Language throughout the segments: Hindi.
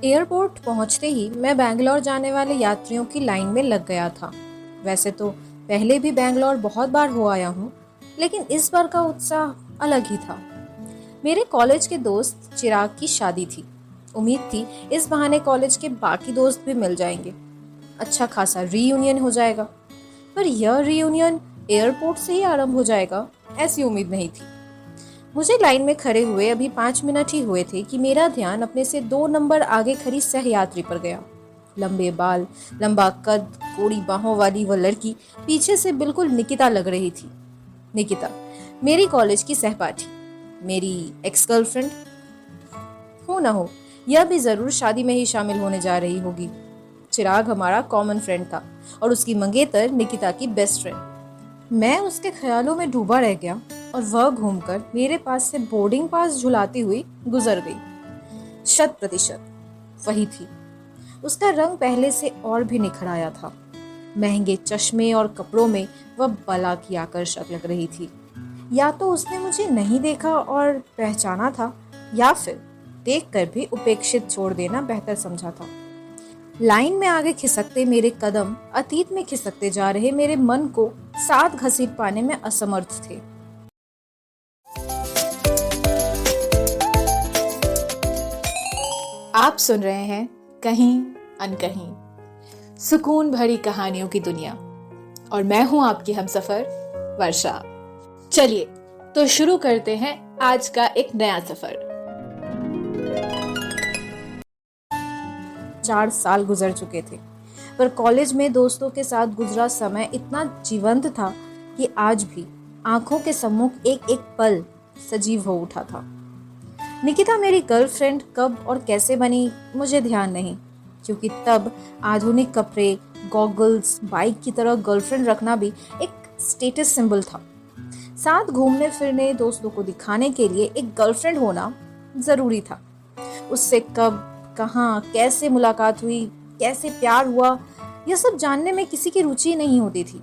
एयरपोर्ट पहुंचते ही मैं बैंगलोर जाने वाले यात्रियों की लाइन में लग गया था। वैसे तो पहले भी बैंगलोर बहुत बार हो आया हूँ, लेकिन इस बार का उत्साह अलग ही था। मेरे कॉलेज के दोस्त चिराग की शादी थी। उम्मीद थी इस बहाने कॉलेज के बाकी दोस्त भी मिल जाएंगे, अच्छा खासा रीयूनियन हो जाएगा। पर यह रीयूनियन एयरपोर्ट से ही आरंभ हो जाएगा, ऐसी उम्मीद नहीं थी। मुझे लाइन में खड़े हुए अभी 5 मिनट ही हुए थे कि मेरा ध्यान अपने से 2 नंबर आगे खड़ी सहयात्री पर गया। लंबे बाल, लंबा कद, कोड़ी बाहों वाली वह लड़की पीछे से बिल्कुल निकिता लग रही थी। निकिता, मेरी कॉलेज की सहपाठी, मेरी एक्स गर्लफ्रेंड। हो ना हो, यह भी जरूर शादी में ही शामिल होने जा रही होगी। चिराग हमारा कॉमन फ्रेंड था और उसकी मंगेतर निकिता की बेस्ट फ्रेंड। मैं उसके ख्यालों में डूबा रह गया और वह घूमकर मेरे पास से बोर्डिंग पास झुलाती हुई गुजर गई। 100% वही थी। उसका रंग पहले से और भी निखर आया था। महंगे चश्मे और कपड़ों में वह बला की आकर्षक लग रही थी। या तो उसने मुझे नहीं देखा और पहचाना था, या फिर देखकर भी उपेक्षित छोड़ देना बेहतर समझा था। लाइन में आगे खिसकते मेरे कदम अतीत में खिसकते जा रहे मेरे मन को साथ घसीट पाने में असमर्थ थे। आप सुन रहे हैं कहीं अनकहीं, सुकून भरी कहानियों की दुनिया, और मैं हूं आपकी हमसफर वर्षा। चलिए तो शुरू करते हैं आज का एक नया सफर। 4 साल गुजर चुके थे, पर कॉलेज में दोस्तों के साथ गुजरा समय इतना जीवंत था कि आज भी आंखों के सम्मुख एक एक पल सजीव हो उठा था। निकिता मेरी गर्लफ्रेंड कब और कैसे बनी मुझे ध्यान नहीं, क्योंकि तब आधुनिक कपड़े, गॉगल्स, बाइक की तरह गर्लफ्रेंड रखना भी एक स्टेटस सिंबल था। साथ घूमने फिरने, दोस्तों को दिखाने के लिए एक गर्लफ्रेंड होना जरूरी था। उससे कब, कहाँ, कैसे मुलाकात हुई, कैसे प्यार हुआ, यह सब जानने में किसी की रुचि नहीं होती थी।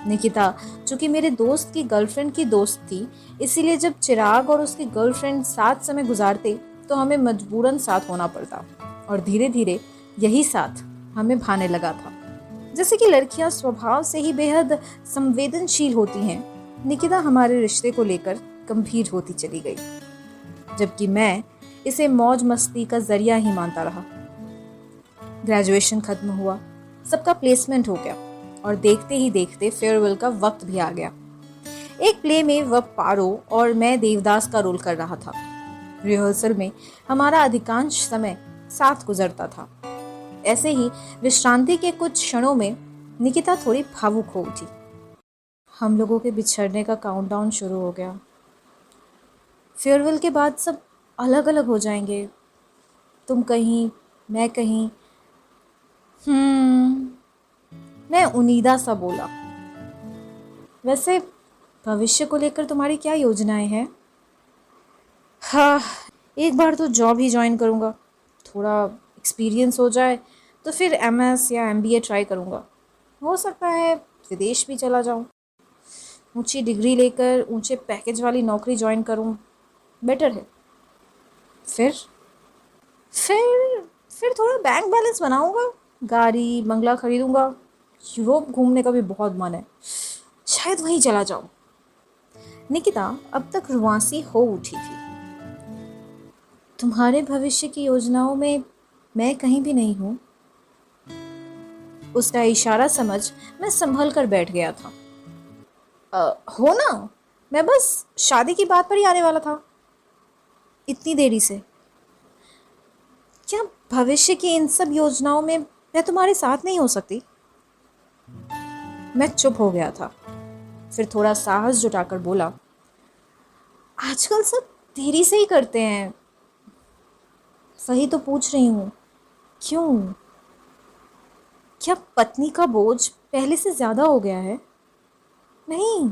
निकिता चूंकि मेरे दोस्त की गर्लफ्रेंड की दोस्त थी, इसीलिए जब चिराग और उसकी गर्लफ्रेंड साथ समय गुजारते तो हमें मजबूरन साथ होना पड़ता, और धीरे धीरे यही साथ हमें भाने लगा था। जैसे कि लड़कियां स्वभाव से ही बेहद संवेदनशील होती हैं, निकिता हमारे रिश्ते को लेकर गंभीर होती चली गई, जबकि मैं इसे मौज मस्ती का जरिया ही मानता रहा। ग्रेजुएशन खत्म हुआ, सबका प्लेसमेंट हो गया, और देखते ही देखते फेयरवेल का वक्त भी आ गया। एक प्ले में वह पारो और मैं देवदास का रोल कर रहा था। रिहर्सल में हमारा अधिकांश समय साथ गुजरता था। ऐसे ही विश्रांति के कुछ क्षणों में निकिता थोड़ी भावुक हो उठी। हम लोगों के बिछड़ने का काउंटडाउन शुरू हो गया। फेयरवेल के बाद सब अलग अलग हो जाएंगे, तुम कहीं, मैं कहीं। मैं उनीदा सा बोला, वैसे भविष्य को लेकर तुम्हारी क्या योजनाएं हैं? हाँ, एक बार तो जॉब ही ज्वाइन करूँगा, थोड़ा एक्सपीरियंस हो जाए तो फिर एमएस या एमबीए ट्राई करूँगा। हो सकता है विदेश भी चला जाऊँ, ऊंची डिग्री लेकर ऊंचे पैकेज वाली नौकरी ज्वाइन करूँ, बेटर है। फिर फिर फिर थोड़ा बैंक बैलेंस बनाऊंगा, गाड़ी बंगला खरीदूंगा, यूरोप घूमने का भी बहुत मन है, शायद वहीं चला जाऊं। निकिता अब तक रुआंसी हो उठी थी। तुम्हारे भविष्य की योजनाओं में मैं कहीं भी नहीं हूँ। उसका इशारा समझ मैं संभल कर बैठ गया था। हो ना, मैं बस शादी की बात पर ही आने वाला था, इतनी देरी से। क्या भविष्य की इन सब योजनाओं में मैं तुम्हारे साथ नहीं हो सकती? मैं चुप हो गया था, फिर थोड़ा साहस जुटाकर बोला, आजकल सब देरी से ही करते हैं, वही तो पूछ रही हूँ, क्यों? क्या पत्नी का बोझ पहले से ज्यादा हो गया है? नहीं,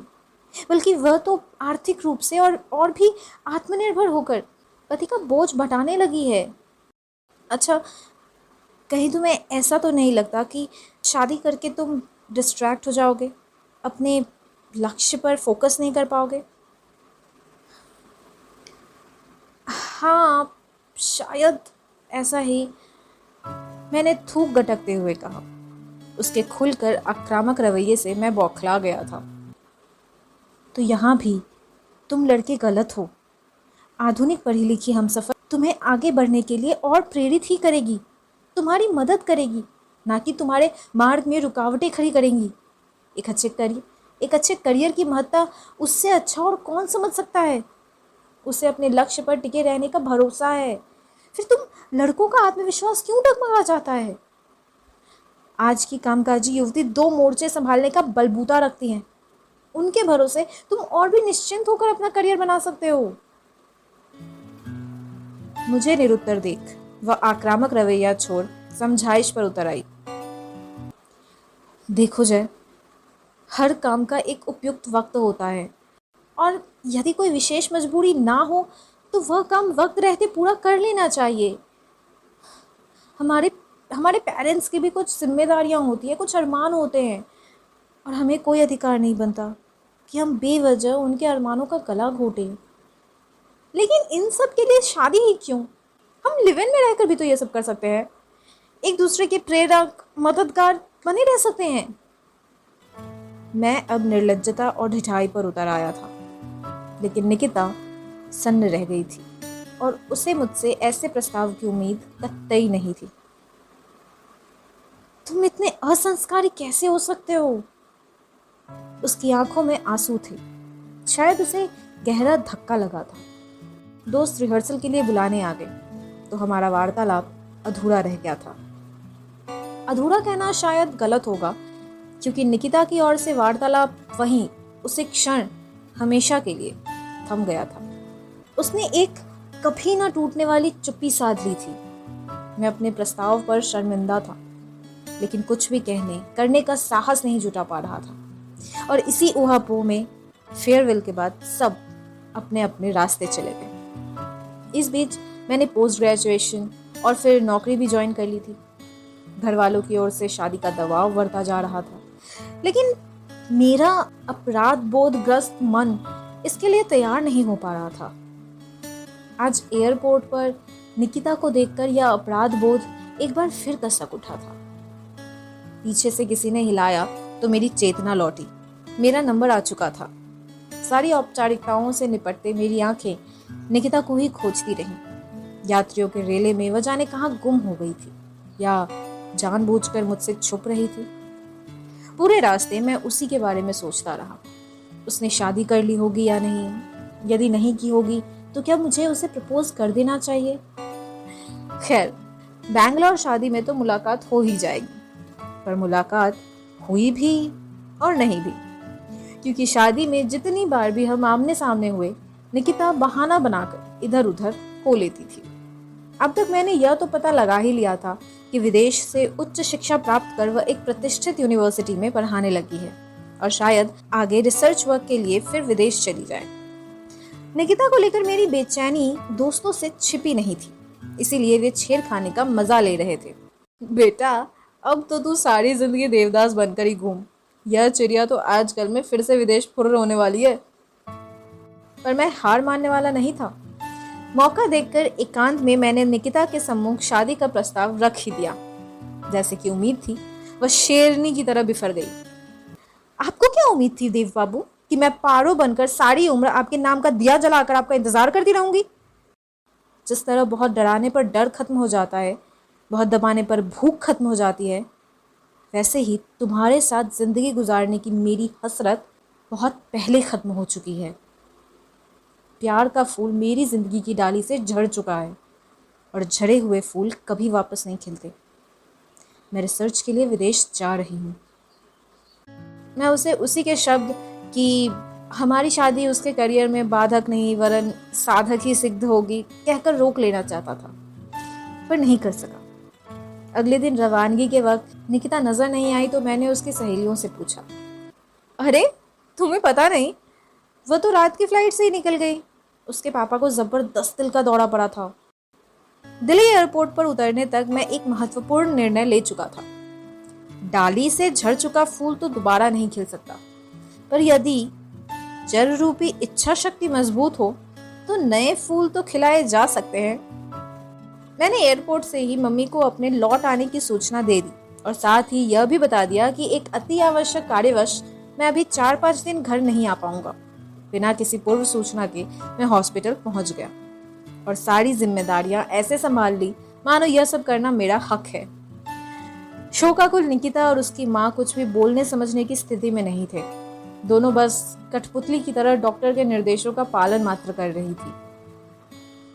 बल्कि वह तो आर्थिक रूप से और भी आत्मनिर्भर होकर पति का बोझ बढ़ाने लगी है। अच्छा, कहीं तुम्हें ऐसा तो नहीं लगता कि शादी करके तुम डिस्ट्रैक्ट हो जाओगे, अपने लक्ष्य पर फोकस नहीं कर पाओगे? हाँ, शायद ऐसा ही, मैंने थूक गटकते हुए कहा। उसके खुलकर आक्रामक रवैये से मैं बौखला गया था। तो यहाँ भी तुम लड़के गलत हो। आधुनिक पढ़ी लिखी हमसफर तुम्हें आगे बढ़ने के लिए और प्रेरित ही करेगी, तुम्हारी मदद करेगी, ना कि तुम्हारे मार्ग में रुकावटें खड़ी करेंगी। एक अच्छे करियर की महत्ता उससे अच्छा और कौन समझ सकता है। उसे अपने लक्ष्य पर टिके रहने का भरोसा है। फिर तुम लड़कों का आत्मविश्वास क्यों डगमगा जाता है? आज की कामकाजी युवती 2 मोर्चे संभालने का बलबूता रखती हैं। उनके भरोसे तुम और भी निश्चिंत होकर अपना करियर बना सकते हो। मुझे निरुत्तर देख वह आक्रामक रवैया छोड़ समझाइश पर उतर आई। देखो जय, हर काम का एक उपयुक्त वक्त होता है, और यदि कोई विशेष मजबूरी ना हो तो वह काम वक्त रहते पूरा कर लेना चाहिए। हमारे हमारे पेरेंट्स की भी कुछ जिम्मेदारियां होती है, कुछ अरमान होते हैं, और हमें कोई अधिकार नहीं बनता कि हम बेवजह उनके अरमानों का गला घोटें। लेकिन इन सब के लिए शादी ही क्यों? हम लिव इन में रहकर भी तो ये सब कर सकते हैं। एक दूसरे के प्रेरक, मददगार बने रह सकते हैं। मैं अब निर्लज्जता और ढिठाई पर उतर आया था, लेकिन निकिता सन्न रह गई थी और उसे मुझसे ऐसे प्रस्ताव की उम्मीद कतई नहीं थी। तुम इतने असंस्कारी कैसे हो सकते हो? उसकी आंखों में आंसू थे। शायद उसे गहरा धक्का लगा था। दोस्त रिहर्सल के लिए बुलाने आ गए तो हमारा वार्तालाप अधूरा रह गया था। अधूरा कहना शायद गलत होगा, क्योंकि निकिता की ओर से वार्तालाप वहीं उसे क्षण हमेशा के लिए थम गया था। उसने एक कभी ना टूटने वाली चुप्पी साध ली थी। मैं अपने प्रस्ताव पर शर्मिंदा था, लेकिन कुछ भी कहने करने का साहस नहीं जुटा पा रहा था। और इसी ऊहापोह में फेयरवेल के बाद सब अपने अपने रास्ते चले गए। इस बीच मैंने पोस्ट ग्रेजुएशन और फिर नौकरी भी ज्वाइन कर ली थी। घर वालों की ओर से शादी का दबाव बढ़ता जा रहा था, लेकिन मेरा अपराध बोध ग्रस्त मन इसके लिए तैयार नहीं हो पा रहा था। आज एयरपोर्ट पर निकिता को देखकर यह अपराध बोध एक बार फिर दस्तक उठा था। पीछे से किसी ने हिलाया तो मेरी चेतना लौटी। मेरा नंबर आ चुका था। सारी औपचारिकताओं से निपटते मेरी आंखें निकिता को ही खोजती रहीं। यात्रियों के रेले में वह जाने कहाँ गुम हो गई थी, या जानबूझकर मुझसे छुप रही थी। पूरे रास्ते मैं उसी के बारे में सोचता रहा। उसने शादी कर ली होगी या नहीं? यदि नहीं की होगी तो क्या मुझे उसे प्रपोज कर देना चाहिए? खैर, बैंगलोर शादी में तो मुलाकात हो ही जाएगी, पर मुलाकात हुई भी और नहीं भी, क्योंकि शादी में जितनी बार भी हम आमने सामने हुए, निकिता बहाना बनाकर इधर उधर हो लेती थी। अब तक मैंने यह तो पता लगा ही लिया था कि विदेश से उच्च शिक्षा प्राप्त कर वह एक प्रतिष्ठित यूनिवर्सिटी में पढ़ाने लगी है, और शायद आगे रिसर्च वर्क के लिए फिर विदेश चली जाए। निकिता को लेकर मेरी बेचैनी दोस्तों से छिपी नहीं थी, इसीलिए वे छेड़खानी का मजा ले रहे थे। बेटा, अब तो तू सारी जिंदगी देवदास बनकर ही घूम। यह चिड़िया तो आजकल में फिर से विदेश फुर्र होने वाली है। पर मैं हार मानने वाला नहीं था। मौका देखकर एकांत में मैंने निकिता के सम्मुख शादी का प्रस्ताव रख ही दिया। जैसे कि उम्मीद थी, वह शेरनी की तरह बिफर गई। आपको क्या उम्मीद थी देव बाबू, कि मैं पारो बनकर सारी उम्र आपके नाम का दिया जलाकर आपका इंतजार करती रहूंगी? जिस तरह बहुत डराने पर डर खत्म हो जाता है, बहुत दबाने पर भूख खत्म हो जाती है, वैसे ही तुम्हारे साथ जिंदगी गुजारने की मेरी हसरत बहुत पहले खत्म हो चुकी है। प्यार का फूल मेरी जिंदगी की डाली से झड़ चुका है, और झड़े हुए फूल कभी वापस नहीं खिलते। मैं रिसर्च के लिए विदेश जा रही हूँ। मैं उसे उसी के शब्द कि हमारी शादी उसके करियर में बाधक नहीं वरन साधक ही सिद्ध होगी कहकर रोक लेना चाहता था, पर नहीं कर सका। अगले दिन रवानगी के वक्त निकिता नजर नहीं आई तो मैंने उसकी सहेलियों से पूछा, अरे तुम्हें पता नहीं, वह तो रात की फ्लाइट से ही निकल गई। उसके पापा को जबरदस्त दिल का दौरा पड़ा था। दिल्ली एयरपोर्ट पर उतरने तक मैं एक महत्वपूर्ण निर्णय ले चुका था। डाली से झड़ चुका फूल तो दोबारा नहीं खिल सकता, पर यदि जल रूपी इच्छा शक्ति मजबूत हो तो नए फूल तो खिलाए जा सकते हैं। मैंने एयरपोर्ट से ही मम्मी को अपने लौट आने की सूचना दे दी और साथ ही यह भी बता दिया कि एक अति आवश्यक कार्यवश मैं अभी 4-5 दिन घर नहीं आ पाऊंगा। बिना किसी पूर्व सूचना के मैं हॉस्पिटल पहुंच गया और सारी जिम्मेदारियां ऐसे संभाल ली मानो यह सब करना मेरा हक है। शोकाकुल निकिता और उसकी माँ कुछ भी बोलने समझने की स्थिति में नहीं थे। दोनों बस कठपुतली की तरह डॉक्टर के निर्देशों का पालन मात्र कर रही थी।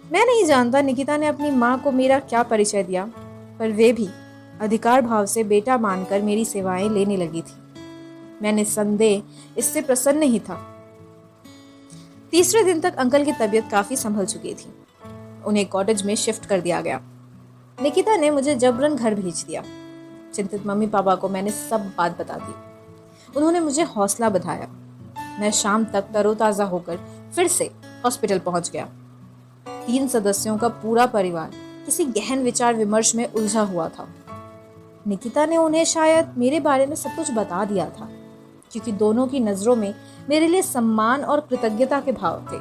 मैं नहीं जानता निकिता ने अपनी माँ को मेरा क्या परिचय दिया, पर वे भी अधिकार भाव से बेटा मानकर मेरी सेवाएं लेने लगी थी। मैं निस्संदेह इससे प्रसन्न ही था। तीसरे दिन तक अंकल की तबीयत काफी संभल चुकी थी। उन्हें कॉटेज में शिफ्ट कर दिया गया। निकिता ने मुझे जबरन घर भेज दिया। चिंतित मम्मी पापा को मैंने सब बात बता दी। उन्होंने मुझे हौसला बढ़ाया। मैं शाम तक तरोताजा होकर फिर से हॉस्पिटल पहुंच गया। 3 सदस्यों का पूरा परिवार किसी गहन विचार विमर्श में उलझा हुआ था। निकिता ने उन्हें शायद मेरे बारे में सब कुछ बता दिया था, क्योंकि दोनों की नजरों में मेरे लिए सम्मान और कृतज्ञता के भाव थे।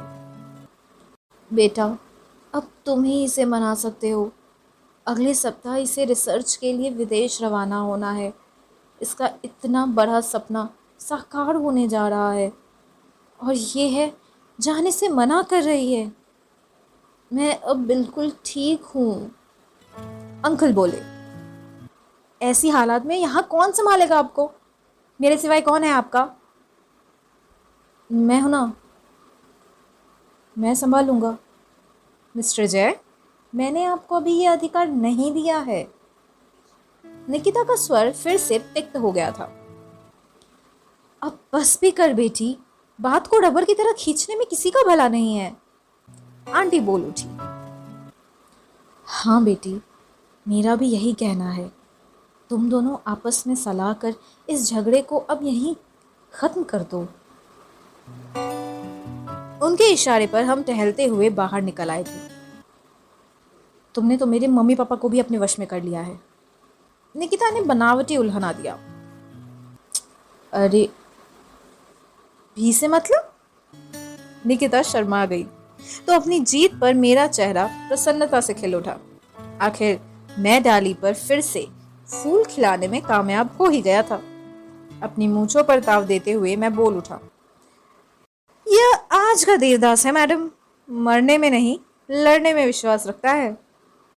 बेटा, अब तुम ही इसे मना सकते हो। अगले सप्ताह इसे रिसर्च के लिए विदेश रवाना होना है। इसका इतना बड़ा सपना साकार होने जा रहा है और ये है जाने से मना कर रही है। मैं अब बिल्कुल ठीक हूँ। अंकल बोले, ऐसी हालात में यहाँ कौन संभालेगा आपको? मेरे सिवाय कौन है आपका? मैं हूं ना, मैं संभालूंगा। मिस्टर जय, मैंने आपको अभी ये अधिकार नहीं दिया है। निकिता का स्वर फिर से तिक्त हो गया था। अब बस भी कर बेटी, बात को रबर की तरह खींचने में किसी का भला नहीं है। आंटी बोल उठी। हाँ बेटी, मेरा भी यही कहना है। तुम दोनों आपस में सलाह कर इस झगड़े को अब यहीं खत्म कर दो। उनके इशारे पर हम टहलते हुए बाहर निकल आए थे। तुमने तो मेरे मम्मी पापा को भी अपने वश में कर लिया है, निकिता ने बनावटी उल्हना दिया। अरे भी से मतलब? निकिता शर्मा गई तो अपनी जीत पर मेरा चेहरा प्रसन्नता से खिल उठा। आखिर मैं डाली पर फिर से फूल खिलाने में कामयाब हो ही गया था। अपनी मूंछों पर ताव देते हुए मैं बोल उठा, यह आज का देवदास है मैडम, मरने में नहीं लड़ने में विश्वास रखता है।